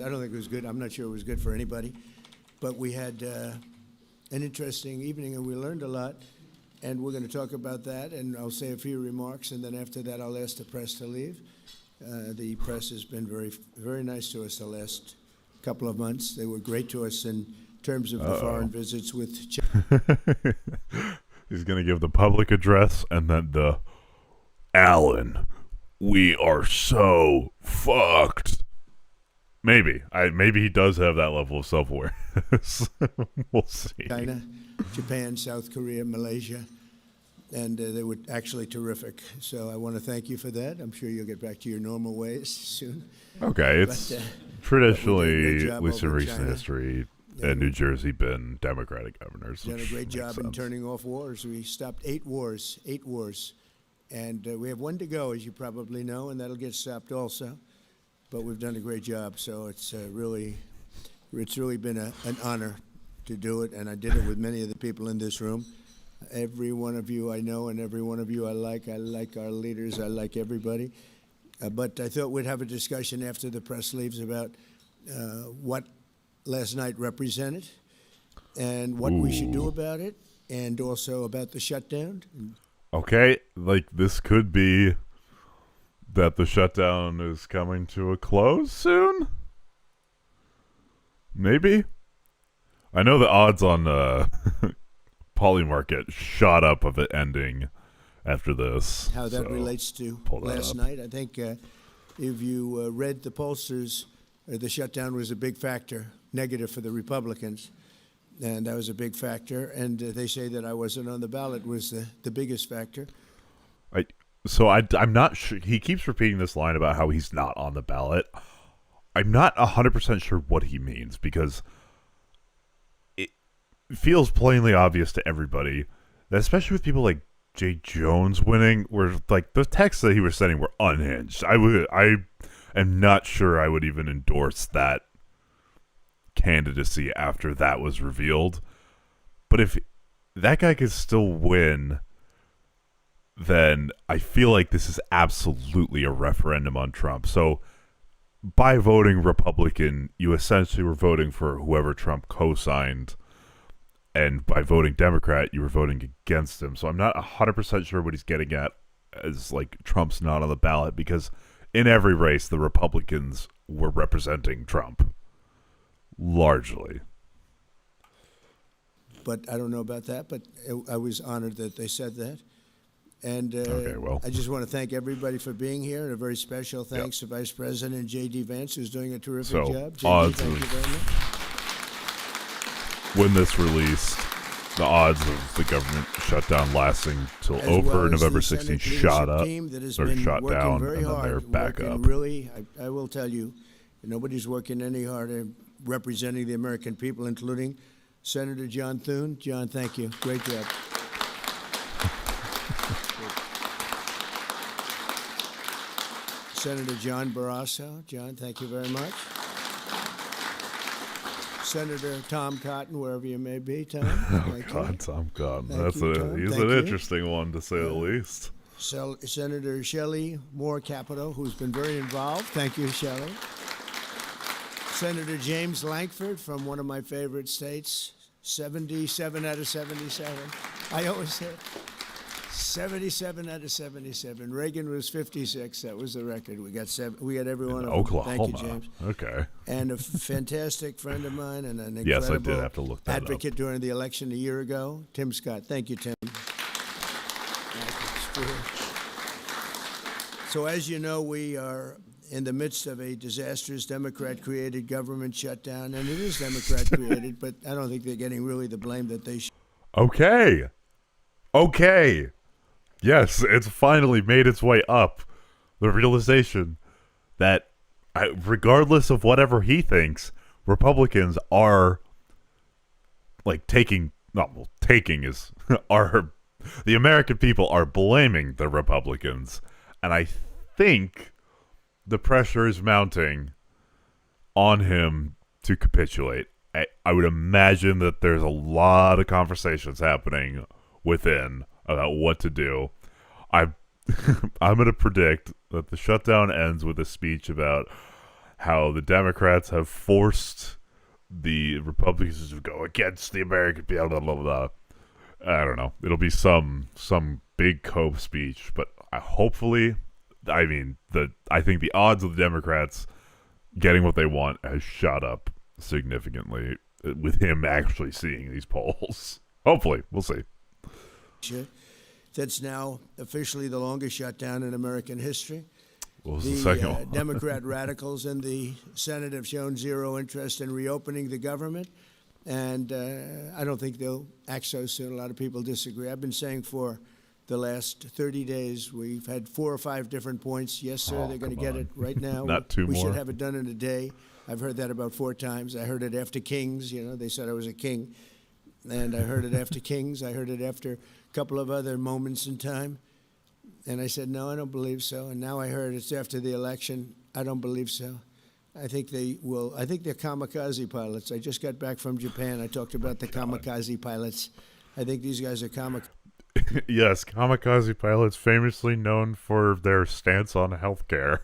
I don't think it was good. I'm not sure it was good for anybody. But we had an interesting evening, and we learned a lot. And we're going to talk about that, and I'll say a few remarks, and then after that I'll ask the press to leave. The press has been very, very nice to us the last couple of months. They were great to us in terms of the foreign visits with China. He's going to give the public address, and then Alan, we are so fucked. Maybe he does have that level of self-awareness. We'll see. China, Japan, South Korea, Malaysia, and they were actually terrific. So I want to thank you for that. I'm sure you'll get back to your normal ways soon. Okay, it's traditionally, at least in recent history, in New Jersey, been Democratic governors. Done a great job in turning off wars. We stopped 8 wars, and we have 1 to go, as you probably know, and that'll get stopped also. But we've done a great job, so it's really been an honor to do it, and I did it with many of the people in this room. Every one of you I know, and every one of you I like. I like our leaders. I like everybody. But I thought we'd have a discussion after the press leaves about what last night represented and what we should do about it, and also about the shutdown. Okay, like this could be that the shutdown is coming to a close soon? Maybe? I know the odds on Polymarket shot up of it ending after this. How that relates to last night. I think if you read the pollsters, the shutdown was a big factor, negative for the Republicans. And that was a big factor. And they say that I wasn't on the ballot was the biggest factor. I'm not sure. He keeps repeating this line about how he's not on the ballot. I'm not 100% sure what he means, because it feels plainly obvious to everybody, that especially with people like Jay Jones winning, where like the texts that he was sending were unhinged. I am not sure I would even endorse that candidacy after that was revealed. But if that guy could still win, then I feel like this is absolutely a referendum on Trump. So by voting Republican, you essentially were voting for whoever Trump co-signed, and by voting Democrat, you were voting against him. So I'm not 100% sure what he's getting at as like Trump's not on the ballot, because in every race, the Republicans were representing Trump, largely. But I don't know about that, but I was honored that they said that. And okay, well, I just want to thank everybody for being here, and a very special thanks to Vice President J.D. Vance, who's doing a terrific job. JD, thank you very much. When this released, the odds of the government shutdown lasting till over November 16th shot up, or shot down, and then they're back up. Really, I will tell you, nobody's working any harder representing the American people, including Senator John Thune. John, thank you. Great job. Senator John Barrasso. John, thank you very much. Senator Tom Cotton, wherever you may be, Tom. Tom Cotton. He's an interesting one, to say the least. Senator Shelley Moore Capito, who's been very involved. Thank you, Shelley. Senator James Lankford from one of my favorite states, 77 out of 77. I always say 77 out of 77. Reagan was 56. That was the record. We got everyone. Oklahoma. Thank you, James. Okay. And a fantastic friend of mine, and an incredible yes, I did have to look that advocate up. During the election a year ago, Tim Scott. Thank you, Tim. So as you know, we are in the midst of a disastrous Democrat-created government shutdown, and it is Democrat-created, but I don't think they're getting really the blame that they should. Okay. Yes, it's finally made its way up. The realization that, regardless of whatever he thinks, Republicans are, like, the American people are blaming the Republicans. And I think the pressure is mounting on him to capitulate. I would imagine that there's a lot of conversations happening within about what to do. I'm going to predict that the shutdown ends with a speech about how the Democrats have forced the Republicans to go against the American blah blah blah blah. I don't know. It'll be some big cope speech, but hopefully, I think the odds of the Democrats getting what they want has shot up significantly with him actually seeing these polls. Hopefully, we'll see. That's now officially the longest shutdown in American history. What was the second one? Democrat radicals in the Senate have shown zero interest in reopening the government, and I don't think they'll act so soon. A lot of people disagree. I've been saying for the last 30 days, we've had 4 or 5 different points. Yes, sir, they're going to get it right now. Not two we more. should have it done in a day. I've heard that about 4 times. I heard it after Kings. You know, they said I was a king. And I heard it after Kings. I heard it after a couple of other moments in time. And I said, no, I don't believe so. And now I heard it's after the election. I don't believe so. I think they will. I think they're kamikaze pilots. I just got back from Japan. I talked about the kamikaze pilots. I think these guys are kamikaze. Yes, kamikaze pilots famously known for their stance on healthcare.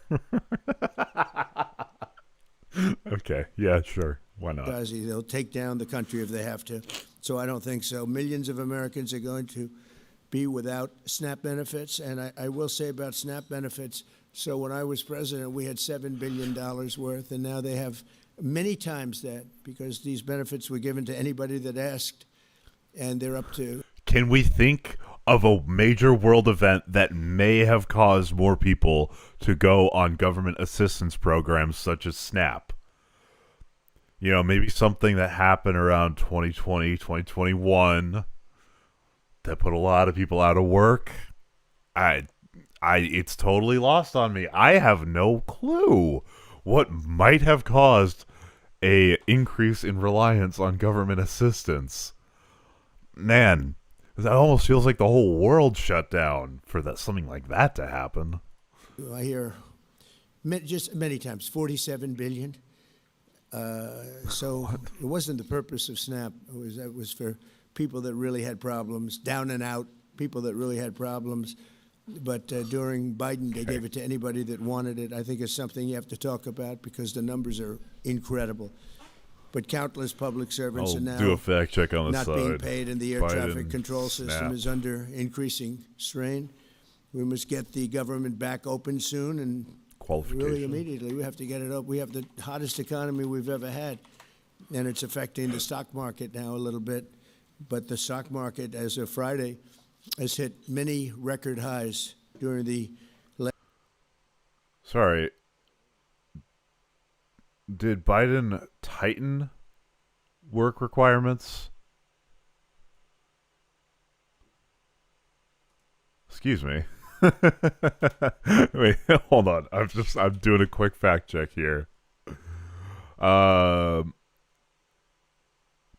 Okay, yeah, sure. Why not? They'll take down the country if they have to. So I don't think so. Millions of Americans are going to be without SNAP benefits. And I will say about SNAP benefits, so when I was president, we had $7 billion worth, and now they have many times that because these benefits were given to anybody that asked, and they're up to... Can we think of a major world event that may have caused more people to go on government assistance programs such as SNAP? You know, maybe something that happened around 2020, 2021 that put a lot of people out of work. It's totally lost on me. I have no clue what might have caused a increase in reliance on government assistance. Man, that almost feels like the whole world shut down for something like that to happen. I hear just many times, 47 billion. So it wasn't the purpose of SNAP. It was for people that really had problems, down and out, people that really had problems. But during Biden, they gave it to anybody that wanted it. I think it's something you have to talk about because the numbers are incredible. But countless public servants are now do a fact check on the not side. being paid, and the air Biden, traffic control system SNAP. is under increasing strain. We must get the government back open soon and really immediately. We have to get it up. We have the hottest economy we've ever had, and it's affecting the stock market now a little bit. But the stock market, as of Friday, has hit many record highs during the... Sorry. Did Biden tighten work requirements? Excuse me. Wait, hold on. I'm doing a quick fact check here.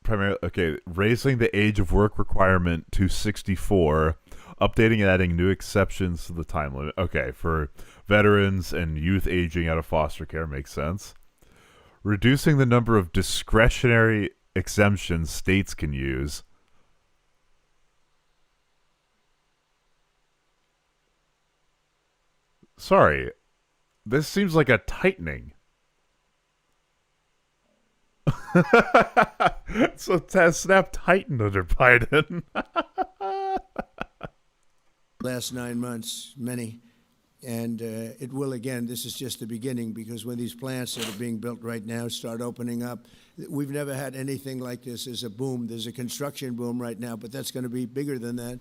Okay, raising the age of work requirement to 64, updating and adding new exceptions to the time limit. Okay, for veterans and youth aging out of foster care makes sense. Reducing the number of discretionary exemptions states can use. Sorry, this seems like a tightening. So SNAP tightened under Biden. Last 9 months, many. And it will again. This is just the beginning because when these plants that are being built right now start opening up, we've never had anything like this. There's a boom. There's a construction boom right now, but that's going to be bigger than that.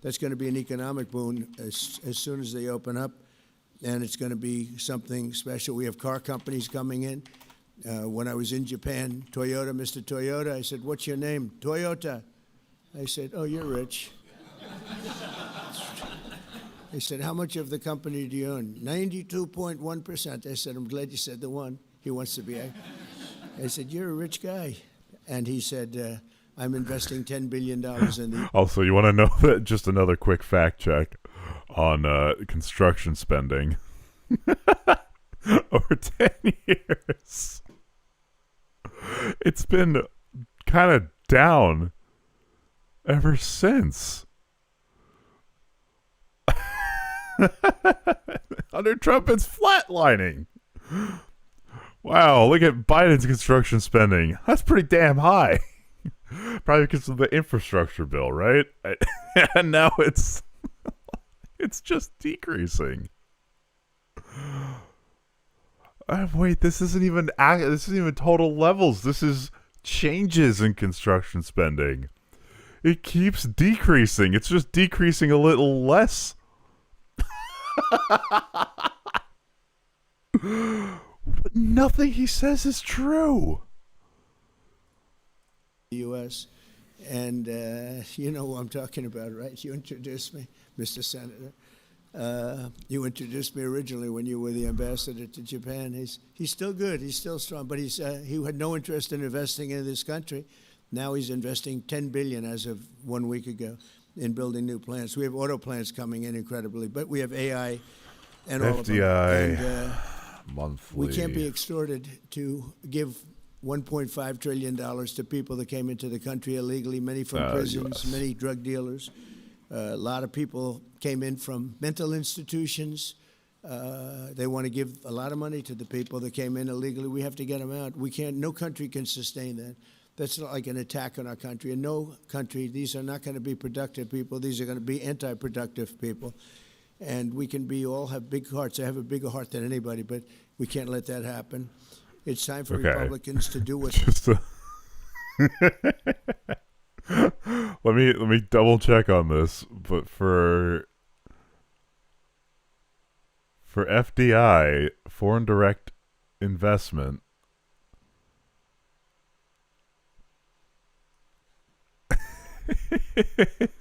That's going to be an economic boom as soon as they open up, and it's going to be something special. We have car companies coming in. When I was in Japan, Toyota, Mr. Toyota, I said, "What's your name?" Toyota. I said, "Oh, you're rich." They said, "How much of the company do you own?" 92.1%. I said, "I'm glad you said the one. He wants to be." I said, "You're a rich guy." And he said, "I'm investing $10 billion in the..." Also, you want to know that just another quick fact check on construction spending. Over 10 years. It's been kind of down ever since. Under Trump, it's flatlining. Wow, look at Biden's construction spending. That's pretty damn high. Probably because of the infrastructure bill, right? And now it's just decreasing. Wait, this isn't even total levels. This is changes in construction spending. It keeps decreasing. It's just decreasing a little less. But nothing he says is true. The U.S. And you know who I'm talking about, right? You introduced me, Mr. Senator. You introduced me originally when you were the ambassador to Japan. He's still good. He's still strong. But he had no interest in investing in this country. Now he's investing $10 billion as of 1 week ago in building new plants. We have auto plants coming in incredibly, but we have AI and all of them. FDI monthly. We can't be extorted to give $1.5 trillion to people that came into the country illegally, many from prisons, many drug dealers. A lot of people came in from mental institutions. They want to give a lot of money to the people that came in illegally. We have to get them out. We can't. No country can sustain that. That's not like an attack on our country. In no country, these are not going to be productive people. These are going to be anti-productive people. And we can all have big hearts. I have a bigger heart than anybody, but we can't let that happen. It's time for Republicans to do what. Let me double check on this. But for FDI, foreign direct investment,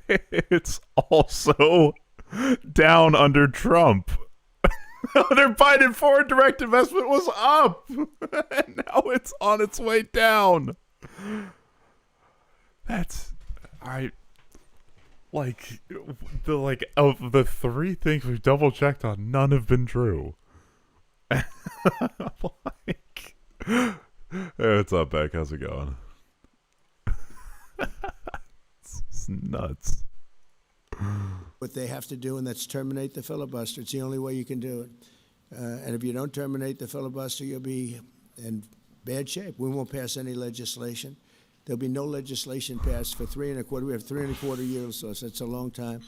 it's also down under Trump. Under Biden, foreign direct investment was up, and now it's on its way down. That's of the three things we've double checked on, none have been true. Like, hey, what's up, Beck? How's it going? It's nuts. What they have to do, and that's terminate the filibuster. It's the only way you can do it. And if you don't terminate the filibuster, you'll be in bad shape. We won't pass any legislation. There'll be no legislation passed for 3.25. We have 3.25 years, so that's a long time.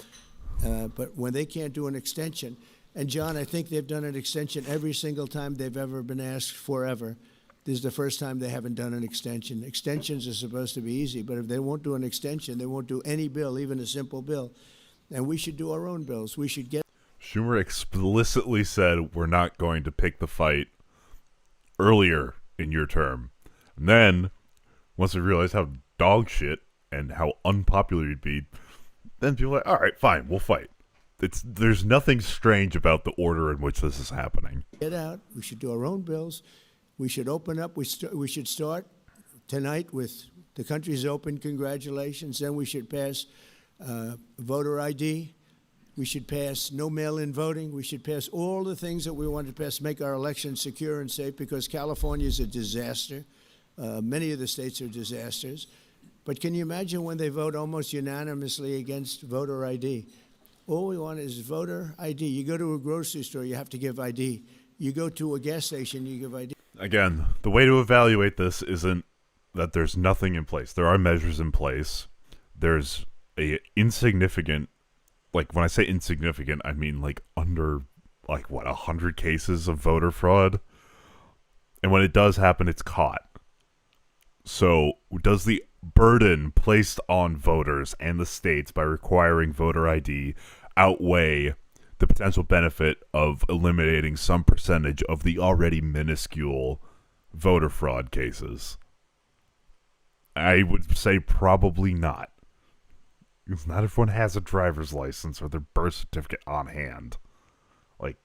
But when they can't do an extension, and John, I think they've done an extension every single time they've ever been asked forever. This is the first time they haven't done an extension. Extensions are supposed to be easy, but if they won't do an extension, they won't do any bill, even a simple bill. And we should do our own bills. We should get. Schumer explicitly said we're not going to pick the fight earlier in your term. And then, once we realized how dog shit and how unpopular you'd be, then people are like, all right, fine, we'll fight. There's nothing strange about the order in which this is happening. Get out. We should do our own bills. We should open up. We should start tonight with the country's open. Congratulations. Then we should pass voter ID. We should pass no mail-in voting. We should pass all the things that we want to pass, make our elections secure and safe, because California is a disaster. Many of the states are disasters. But can you imagine when they vote almost unanimously against voter ID? All we want is voter ID. You go to a grocery store, you have to give ID. You go to a gas station, you give ID. Again, the way to evaluate this isn't that there's nothing in place. There are measures in place. There's a insignificant, like when I say insignificant, I mean like under, 100 cases of voter fraud. And when it does happen, it's caught. So does the burden placed on voters and the states by requiring voter ID outweigh the potential benefit of eliminating some percentage of the already minuscule voter fraud cases? I would say probably not. Because not everyone has a driver's license or their birth certificate on hand. And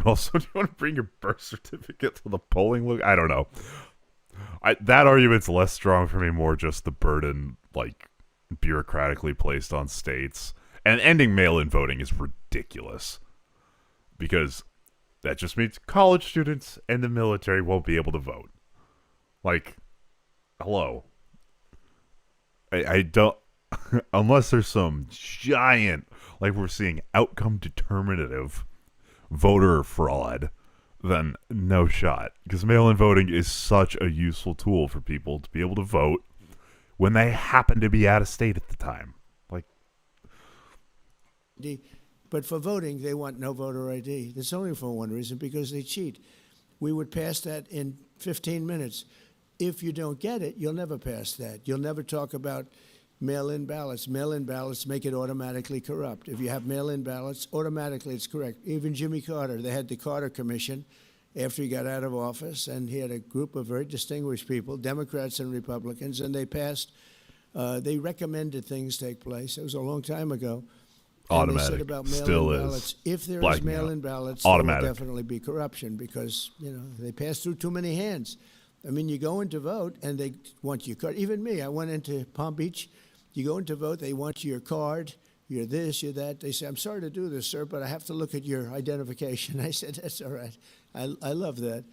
also, do you want to bring your birth certificate to the polling location? I don't know. That argument's less strong for me, more just the burden, bureaucratically placed on states. And ending mail-in voting is ridiculous. Because that just means college students and the military won't be able to vote. Hello. I don't... unless there's some giant, we're seeing outcome determinative voter fraud, then no shot. Because mail-in voting is such a useful tool for people to be able to vote when they happen to be out of state at the time. Like, but for voting, they want no voter ID. That's only for one reason, because they cheat. We would pass that in 15 minutes. If you don't get it, you'll never pass that. You'll never talk about mail-in ballots. Mail-in ballots make it automatically corrupt. If you have mail-in ballots, automatically it's correct. Even Jimmy Carter, they had the Carter Commission after he got out of office, and he had a group of very distinguished people, Democrats and Republicans, and they passed, they recommended things take place. It was a long time ago. automatic. And they said about mail-in Still is. ballots. If there is Blacking mail-in out. ballots, Automatic. there will definitely be corruption, because, they pass through too many hands. I mean, you go in to vote, and they want your card. Even me, I went into Palm Beach. You go in to vote, they want your card. You're this, you're that. They say, I'm sorry to do this, sir, but I have to look at your identification. I said, that's all right. I love that.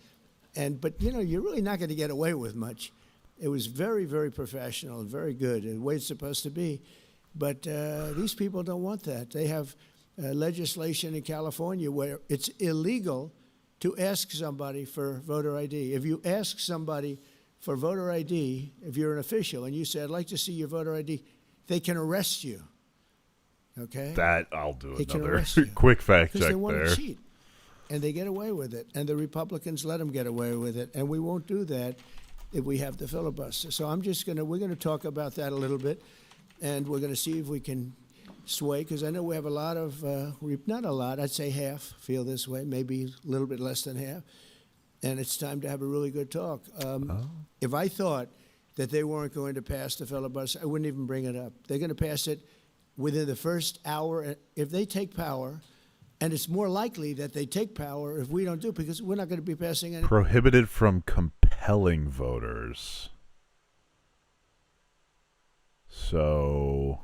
But, you're really not going to get away with much. It was very, very professional and very good, the way it's supposed to be. But these people don't want that. They have legislation in California where it's illegal to ask somebody for voter ID. If you ask somebody for voter ID, if you're an official, and you say, I'd like to see your voter ID, they can arrest you. Okay? That I'll do They can another arrest you. quick fact Because check they want there. to cheat. And they get away with it. And the Republicans let them get away with it. And we won't do that if we have the filibuster. So we're going to talk about that a little bit. And we're going to see if we can sway, because I know we have a lot of, not a lot, I'd say half feel this way, maybe a little bit less than half. And it's time to have a really good talk. If I thought that they weren't going to pass the filibuster, I wouldn't even bring it up. They're going to pass it within the first hour. If they take power, and it's more likely that they take power if we don't do it, because we're not going to be passing any. Prohibited from compelling voters. So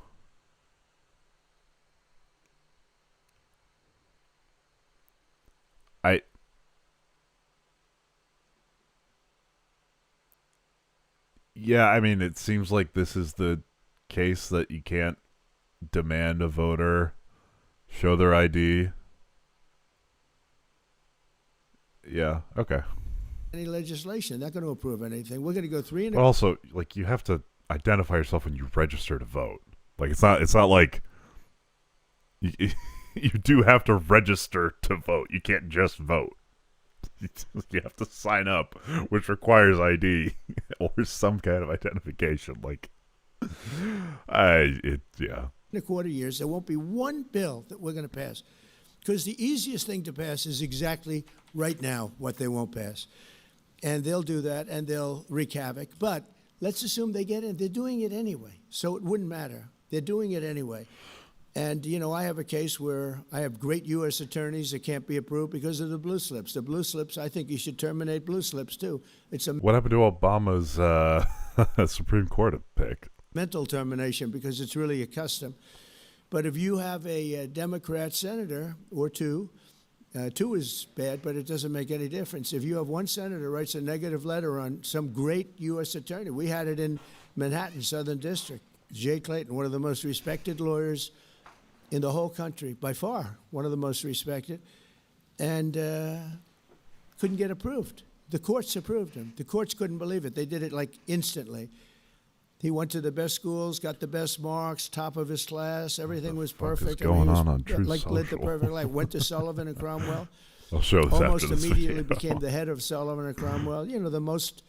I mean, it seems like this is the case that you can't demand a voter show their ID. Yeah, okay. Any legislation. They're not going to approve anything. We're going to go 3 and But also, like, you have to identify yourself when you register to vote. Like, it's not like you, you do have to register to vote. You can't just vote. You have to sign up, which requires ID or some kind of identification. Like, yeah. in a quarter years, there won't be one bill that we're going to pass. Because the easiest thing to pass is exactly right now what they won't pass. And they'll do that, and they'll wreak havoc. But let's assume they get in. They're doing it anyway, so it wouldn't matter. They're doing it anyway. And, I have a case where I have great U.S. attorneys that can't be approved because of the blue slips. The blue slips, I think you should terminate blue slips, too. It's a What happened to Obama's Supreme Court pick? mental termination, because it's really a custom. But if you have a Democrat senator or two is bad, but it doesn't make any difference. If you have one senator writes a negative letter on some great U.S. attorney, we had it in Manhattan, Southern District, Jay Clayton, one of the most respected lawyers in the whole country, by far, one of the most respected, and couldn't get approved. The courts approved him. The courts couldn't believe it. They did it like instantly. He went to the best schools, got the best marks, top of his class. Everything was perfect. Is going he was on Truth lived the Social? perfect life. Went to Sullivan and Cromwell. I'll show this Almost after this immediately video. became the head of Sullivan and Cromwell. The most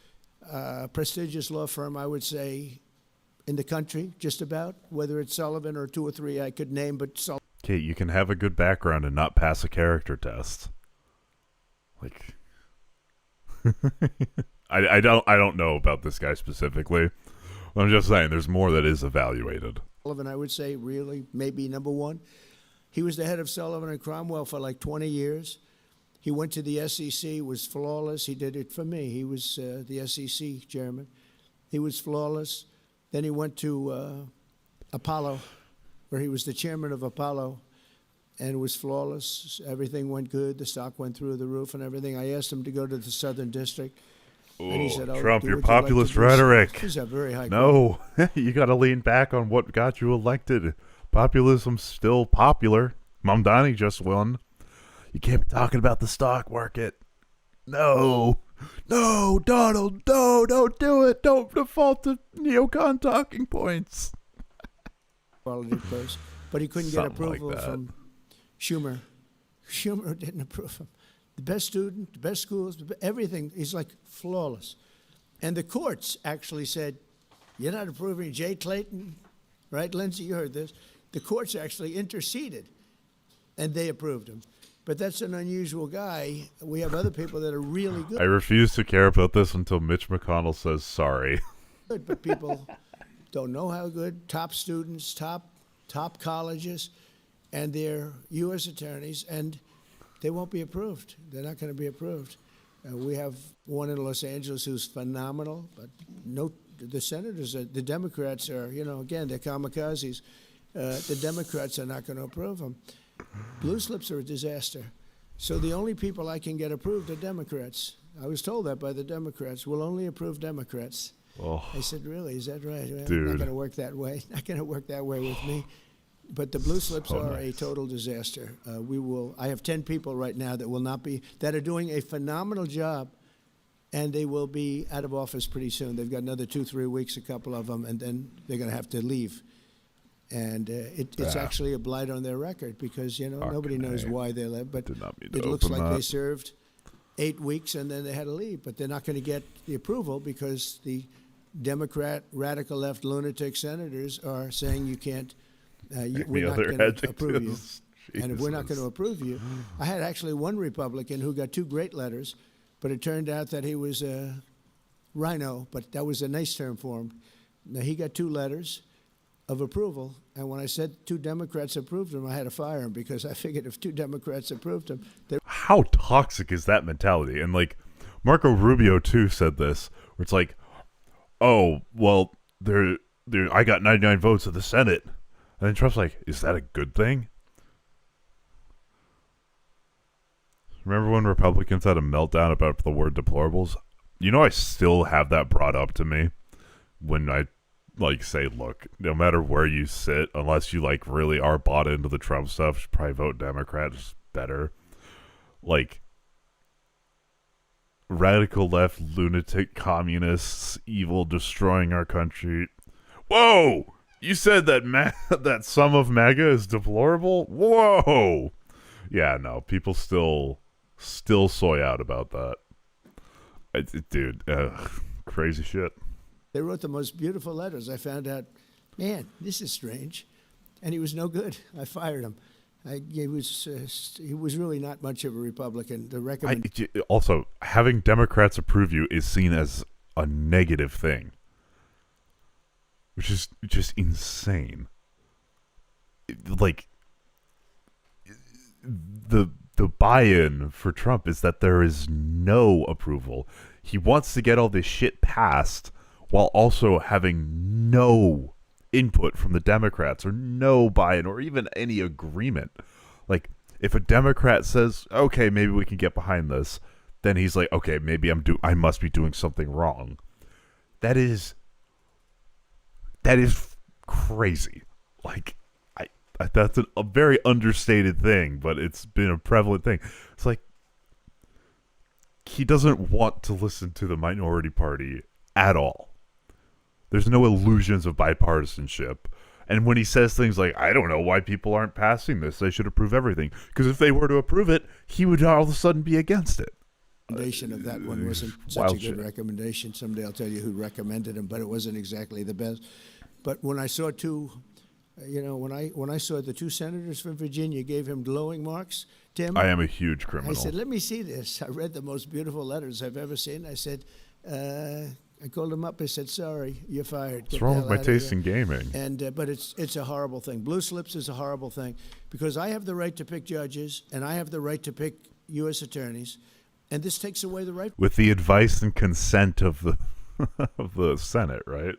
prestigious law firm, I would say, in the country, just about. Whether it's Sullivan or 2 or 3 I could name, but Sullivan. Kate, you can have a good background and not pass a character test. Like, I don't know about this guy specifically. I'm just saying there's more that is evaluated. Sullivan, I would say, really, maybe number one. He was the head of Sullivan and Cromwell for like 20 years. He went to the SEC, was flawless. He did it for me. He was the SEC chairman. He was flawless. Then he went to Apollo, where he was the chairman of Apollo, and was flawless. Everything went good. The stock went through the roof and everything. I asked him to go to the Southern District. And he said, Trump, do your what you'd like to populist do." rhetoric. He's a very high No, you got to lean back on what got you elected. Populism's still popular. Mamdani just won. You can't be talking about the stock market. No, Donald, no, don't do it. Don't default to neocon talking points. quality close, but he couldn't get Something like approval that. from Schumer. Schumer didn't approve him. The best student, the best schools, everything. He's like flawless. And the courts actually said, "You're not approving Jay Clayton, right, Lindsay? You heard this." The courts actually interceded, and they approved him. But that's an unusual guy. We have other people that are really good. I refuse to care about this until Mitch McConnell says sorry. But people don't know how good. Top students, top colleges, and they're U.S. attorneys, and they won't be approved. They're not going to be approved. We have one in Los Angeles who's phenomenal, but no, the senators, the Democrats are, again, they're kamikazes. The Democrats are not going to approve them. Blue slips are a disaster. So the only people I can get approved are Democrats. I was told that by the Democrats. We'll only approve Democrats. Oh, I said, really? Is that right? Well, dude. not going to work that way. Not going to work that way with me. But the blue slips So are a nice. total disaster. I have 10 people right now that are doing a phenomenal job, and they will be out of office pretty soon. They've got another 2-3 weeks, a couple of them, and then they're going to have to leave. And it's actually a blight on their record because, nobody knows why they left. But Did not mean to it looks open like that. they served 8 weeks and then they had to leave. But they're not going to get the approval because the Democrat radical left lunatic senators are saying you can't, we're not other going to approve you. adjectives? And if we're not going to Jesus. approve you, I had actually one Republican who got 2 great letters, but it turned out that he was a rhino, but that was a nice term for him. Now, he got 2 letters of approval, and when I said 2 Democrats approved him, I had to fire him because I figured if 2 Democrats approved him, they How toxic is that mentality? And like Marco Rubio too said this, where it's like, oh well, I got 99 votes in the Senate, and then Trump's like, is that a good thing? Remember when Republicans had a meltdown about the word deplorables? I still have that brought up to me when I say, look, no matter where you sit, unless you really are bought into the Trump stuff, you should probably vote Democrat. It's better. Radical left, lunatic communists, evil, destroying our country. Whoa! You said that that some of MAGA is deplorable? Whoa! Yeah, no, people still soy out about that. Dude, crazy shit. wrote the most beautiful letters. I found out, man, this is strange. And he was no good. I fired him. He was really not much of a Republican. Also, having Democrats approve you is seen as a negative thing, which is just insane. The buy-in for Trump is that there is no approval. He wants to get all this shit passed while also having no input from the Democrats or no buy-in or even any agreement. If a Democrat says, okay, maybe we can get behind this, then he's like, okay, maybe I must be doing something wrong. That is crazy. That's a very understated thing, but it's been a prevalent thing. It's like he doesn't want to listen to the minority party at all. There's no illusions of bipartisanship. And when he says things like, I don't know why people aren't passing this, they should approve everything. Because if they were to approve it, he would all of a sudden be against it. Recommendation of that one wasn't such a good recommendation. Someday I'll tell you who recommended him, but it wasn't exactly the best. But when I saw when I saw the 2 senators from Virginia gave him glowing marks, Tim, I am a huge criminal. I said, let me see this. I read the most beautiful letters I've ever seen. I said, I called him up. I said, sorry, you're fired. What's wrong with my taste in gaming? And but it's a horrible thing. Blue slips is a horrible thing because I have the right to pick judges and I have the right to pick U.S. attorneys, and this takes away the right. With the advice and consent of the of the Senate, right?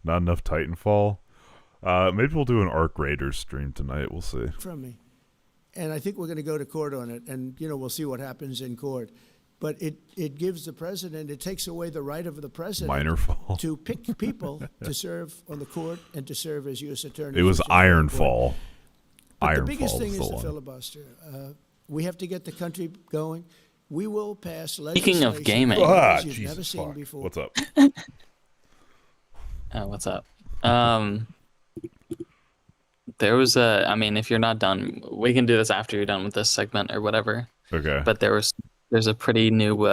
Not enough Titanfall. Maybe we'll do an Arc Raiders stream tonight. We'll see. From me. And I think we're going to go to court on it, and we'll see what happens in court. But it gives the president, it takes away the right of the president Minor fall. to pick people to serve on the court and to serve as U.S. attorneys. It was Iron Fall. But Iron the biggest Fall thing was is the the one. filibuster. We have to get the country going. We will pass Speaking of legislation gaming. that you've never Jesus seen fuck. before. What's up? What's up? There was I mean, if you're not done, we can do this after you're done with this segment or whatever. Okay. But there's a pretty new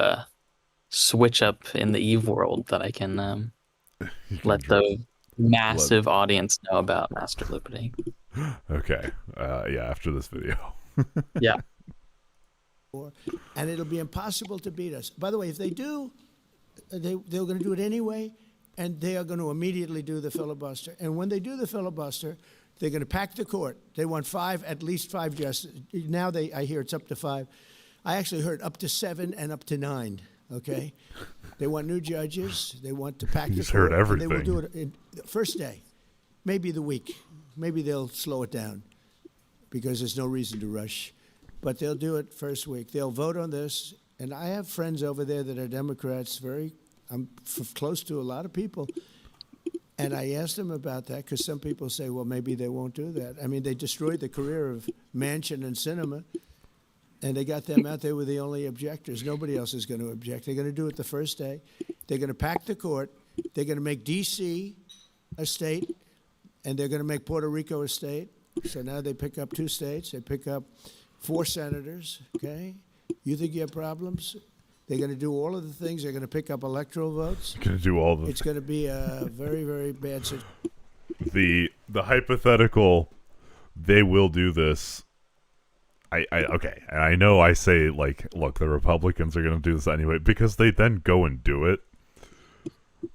switch up in the Eve world that I can You can let drop- the massive audience know about, Master Liberty. Okay. Yeah, after this video. Yeah. And it'll be impossible to beat us. By the way, if they do, they're going to do it anyway, and they are going to immediately do the filibuster. And when they do the filibuster, they're going to pack the court. They want at least five justices. Now I hear it's up to 5. I actually heard up to 7 and up to 9. Okay, they want new judges. They want to pack the He's court. heard And everything. they will do it in the first day, maybe the week. Maybe they'll slow it down because there's no reason to rush. But they'll do it first week. They'll vote on this. And I have friends over there that are Democrats. I'm close to a lot of people. And I asked them about that because some people say, well, maybe they won't do that. I mean, they destroyed the career of Manchin and Sinema, and they got them out there with the only objectors. Nobody else is going to object. They're going to do it the first day. They're going to pack the court. They're going to make D.C. a state, and they're going to make Puerto Rico a state. So now they pick up 2 states. They pick up 4 senators, okay? You think you have problems? They're going to do all of the things. They're going to pick up electoral votes. Gonna do all the It's going to be a very, very bad situation. the hypothetical they will do this. Okay, and I know I say, like, look, the Republicans are going to do this anyway because they then go and do it.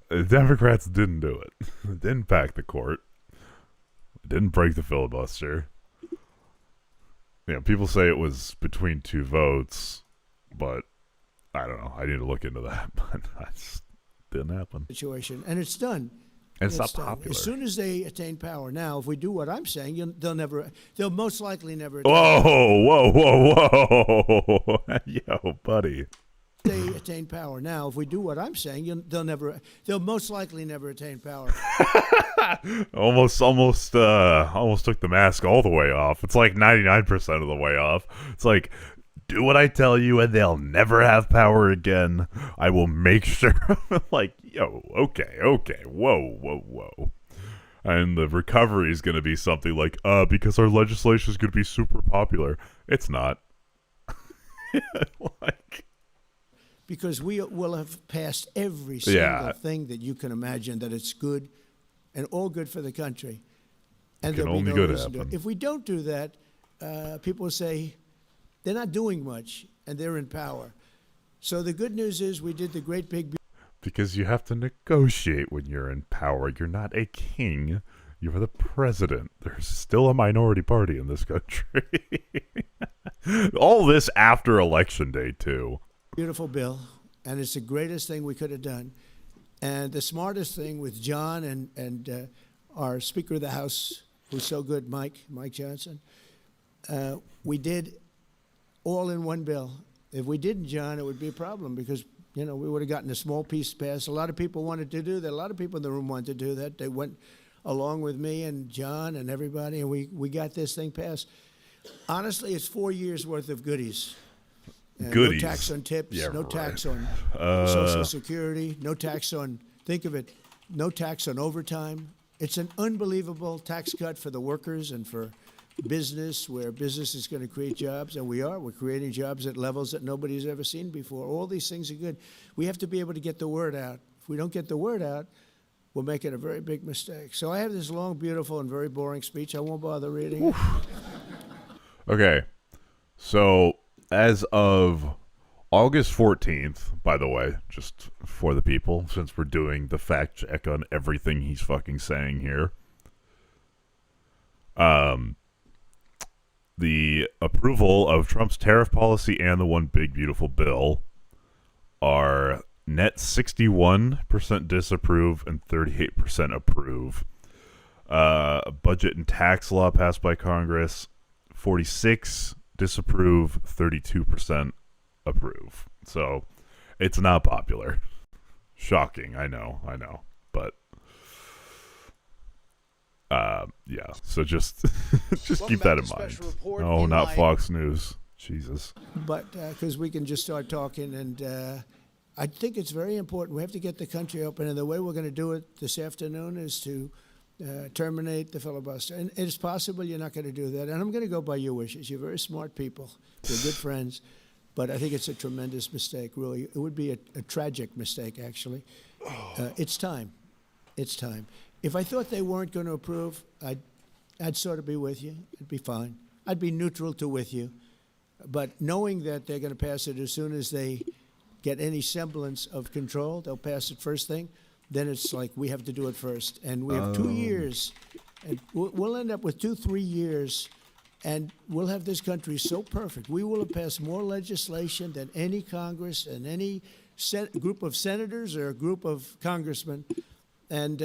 The Democrats didn't do it. Didn't pack the court. Didn't break the filibuster. You know, people say it was between 2 votes, but I don't know. I need to look into that, but that didn't happen. Situation, and it's done. And it's not done. popular. As soon as they attain power, now, if we do what I'm saying, they'll most likely never. Whoa. Yo, buddy. They attain power now. If we do what I'm saying, they'll most likely never attain power. almost took the mask all the way off. It's like 99% of the way off. It's like, do what I tell you and they'll never have power again. I will make sure. Like, yo, okay, whoa. And the recovery is going to be something like, because our legislation is going to be super popular. It's not. Like, because we will have passed every single thing that you can imagine that it's good and all good for the country. And Can there'll be only no good reason to happen. If we don't do that, people will say they're not doing much and they're in power. So the good news is we did the great big... Because you have to negotiate when you're in power. You're not a king. You're the president. There's still a minority party in this country. All this after Election Day, too. Beautiful bill, and it's the greatest thing we could have done. And the smartest thing with John and our Speaker of the House, who's so good, Mike Johnson, we did all in one bill. If we didn't, John, it would be a problem because, you know, we would have gotten a small piece passed. A lot of people wanted to do that. A lot of people in the room wanted to do that. They went along with me and John and everybody, and we got this thing passed. Honestly, it's 4 years' worth of goodies. Goodies. No tax on tips, Yeah, no right. tax on Social Security, no tax on, think of it, no tax on overtime. It's an unbelievable tax cut for the workers and for business, where business is going to create jobs, and we're creating jobs at levels that nobody's ever seen before. All these things are good. We have to be able to get the word out. If we don't get the word out, we're making a very big mistake. So I have this long, beautiful, and very boring speech. I won't bother reading it. Okay. So, as of August 14th, by the way, just for the people, since we're doing the fact check on everything he's fucking saying here, the approval of Trump's tariff policy and the One Big Beautiful Bill are net 61% disapprove and 38% approve. Budget and tax law passed by Congress, 46 disapprove, 32% approve. So it's not popular. Shocking, I know, but yeah. So just just keep that in mind. No, not Fox News. Jesus. but because we can just start talking, and I think it's very important. We have to get the country open, and the way we're going to do it this afternoon is to terminate the filibuster. And it's possible you're not going to do that, and I'm going to go by your wishes. You're very smart people. You're good friends, but I think it's a tremendous mistake, really. It would be a tragic mistake, actually. It's time. It's time. If I thought they weren't going to approve, I'd sort of be with you. It'd be fine. I'd be neutral to with you. But knowing that they're going to pass it as soon as they get any semblance of control, they'll pass it first thing, then it's like we have to do it first. And we have 2 years, and we'll end up with 2-3 years, and we'll have this country so perfect. We will have passed more legislation than any Congress and any group of senators or a group of congressmen, and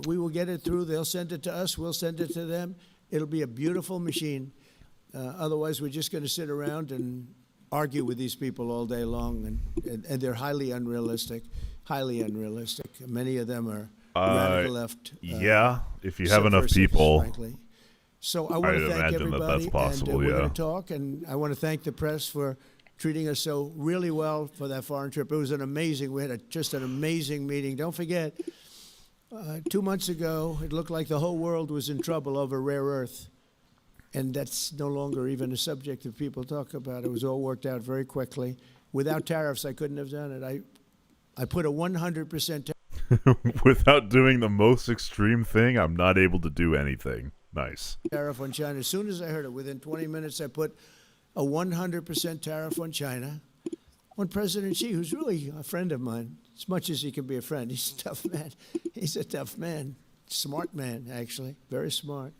we will get it through. They'll send it to us. We'll send it to them. It'll be a beautiful machine. Otherwise, we're just going to sit around and argue with these people all day long, and they're highly unrealistic. Many of them are radical left. Yeah, if you have enough subversives, people. frankly. So I want to thank imagine that everybody, that's possible, and we're yeah. going to talk, and I want to thank the press for treating us so really well for that foreign trip. It was we had just an amazing meeting. Don't forget, 2 months ago, it looked like the whole world was in trouble over rare earth. And that's no longer even a subject that people talk about. It was all worked out very quickly. Without tariffs, I couldn't have done it. I put a 100% Without doing the most extreme thing, I'm not able to do anything. Nice. tariff on China. As soon as I heard it, within 20 minutes, I put a 100% tariff on China, on President Xi, who's really a friend of mine, as much as he can be a friend. He's a tough man. He's a tough man. Smart man, actually. Very smart.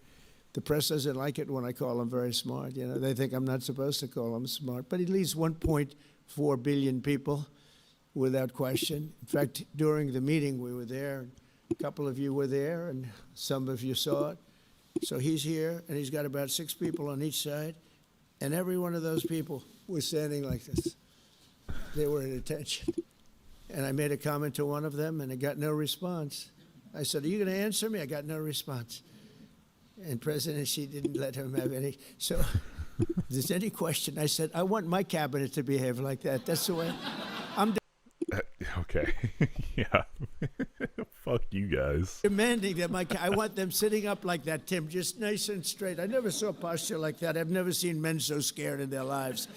The press doesn't like it when I call him very smart. You know, they think I'm not supposed to call him smart. But he leads 1.4 billion people, without question. In fact, during the meeting, we were there. A couple of you were there, and some of you saw it. So he's here, and he's got about 6 people on each side. And every one of those people was standing like this. They were at attention. And I made a comment to one of them, and I got no response. I said, "Are you going to answer me?" I got no response. And President Xi didn't let him have any. So if there's any question, I said, I want my cabinet to behave like that. That's the way I'm Okay. Yeah. Fuck you guys. demanding that I want them sitting up like that, Tim, just nice and straight. I never saw posture like that. I've never seen men so scared in their lives.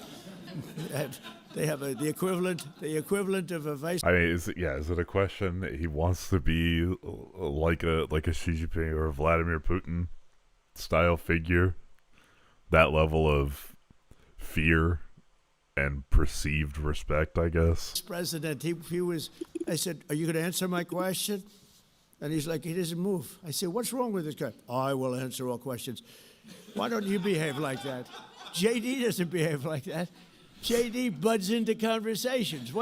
They have the equivalent of a vice. I mean, is it a question that he wants to be like a Xi Jinping or a Vladimir Putin style figure? That level of fear and perceived respect, I guess. President, he was. I said, "Are you going to answer my question?" And he's like, he doesn't move. I said, "What's wrong with this guy?" "I will answer all questions." Why don't you behave like that? JD doesn't behave like that. JD buds into conversations.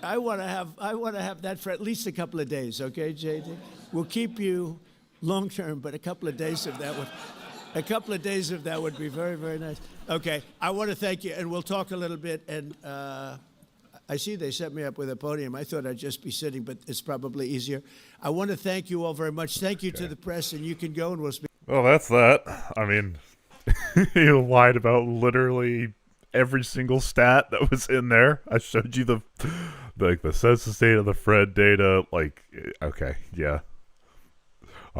I want to have that for at least a couple of days, okay, JD? We'll keep you long term, but a couple of days of that would be very, very nice. Okay, I want to thank you, and we'll talk a little bit. And I see they set me up with a podium. I thought I'd just be sitting, but it's probably easier. I want to thank you all very much. Thank you to the press, and you can go, and we'll speak. Well, that's that. I mean, he lied about literally every single stat that was in there. I showed you the census data, the Fred data. Like, okay, yeah.